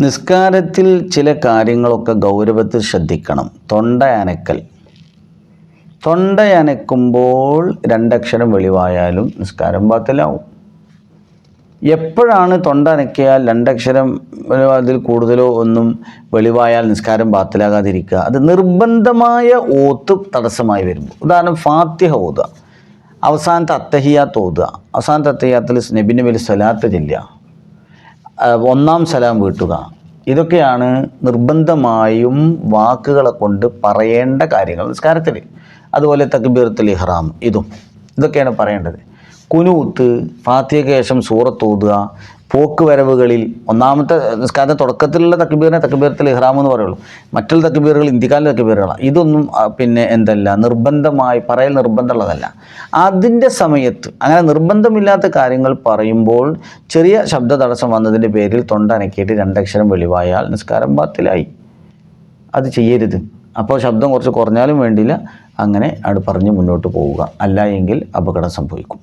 നിസ്കാരത്തിൽ ചില കാര്യങ്ങളൊക്കെ ഗൗരവത്തിൽ ശ്രദ്ധിക്കണം. തൊണ്ടയനക്കുമ്പോൾ രണ്ടക്ഷരം വെളിവായാലും നിസ്കാരം ബാത്തിലാവും. എപ്പോഴാണ് തൊണ്ട അനക്കിയാൽ രണ്ടക്ഷരം അതിൽ കൂടുതലോ ഒന്നും വെളിവായാൽ നിസ്കാരം ബാത്തിലാകാതിരിക്കുക? അത് നിർബന്ധമായ ഓത്ത് തടസ്സമായി വരുമ്പോൾ. ഉദാഹരണം, ഫാത്തിഹ ഓതുക, അവസാനത്തെ അത്തഹിയാത്ത് ഓതുക, അവസാനത്തെ അത്തഹിയാത്തിൽ നബിൻ്റെ മേൽ സ്വലാത്ത് ചെല്ലുക, ഒന്നാം സലാം വീട്ടുക, ഇതൊക്കെയാണ് നിർബന്ധമായും വാക്കുകളെ കൊണ്ട് പറയേണ്ട കാര്യങ്ങൾ നിസ്കാരത്തിൽ. അതുപോലെ തക്ബീറത്തുൽ ഇഹ്റാം, ഇതൊക്കെയാണ് പറയേണ്ടത്. കുനൂത്ത്, ഫാത്തിഹയ്ക്ക് ശേഷം സൂറത്ത് ഓതുക, പോക്ക് വരവുകളിൽ ഒന്നാമത്തെ നിസ്കാരത്തെ തുടക്കത്തിലുള്ള തക്ബീറിനെ തക്ബീറത്തുൽ ഇഹ്റാം എന്ന് പറയുള്ളൂ. മറ്റുള്ള തക്ബീറുകൾ ഇന്ത്യക്കാലിലെ തക്ബീറുകളാണ്. ഇതൊന്നും നിർബന്ധമായി പറയൽ നിർബന്ധമുള്ളതല്ല. അതിൻ്റെ സമയത്ത് അങ്ങനെ നിർബന്ധമില്ലാത്ത കാര്യങ്ങൾ പറയുമ്പോൾ ചെറിയ ശബ്ദ തടസ്സം വന്നതിൻ്റെ പേരിൽ തൊണ്ട അനക്കിയിട്ട് രണ്ടക്ഷരം വെളിവായാൽ നിസ്കാരം ബാത്തിലായി. അത് ചെയ്യരുത്. അപ്പോൾ ശബ്ദം കുറച്ച് കുറഞ്ഞാലും വേണ്ടില്ല, അങ്ങനെ അത് പറഞ്ഞ് മുന്നോട്ട് പോവുക. അല്ല എങ്കിൽ അപകടം സംഭവിക്കും.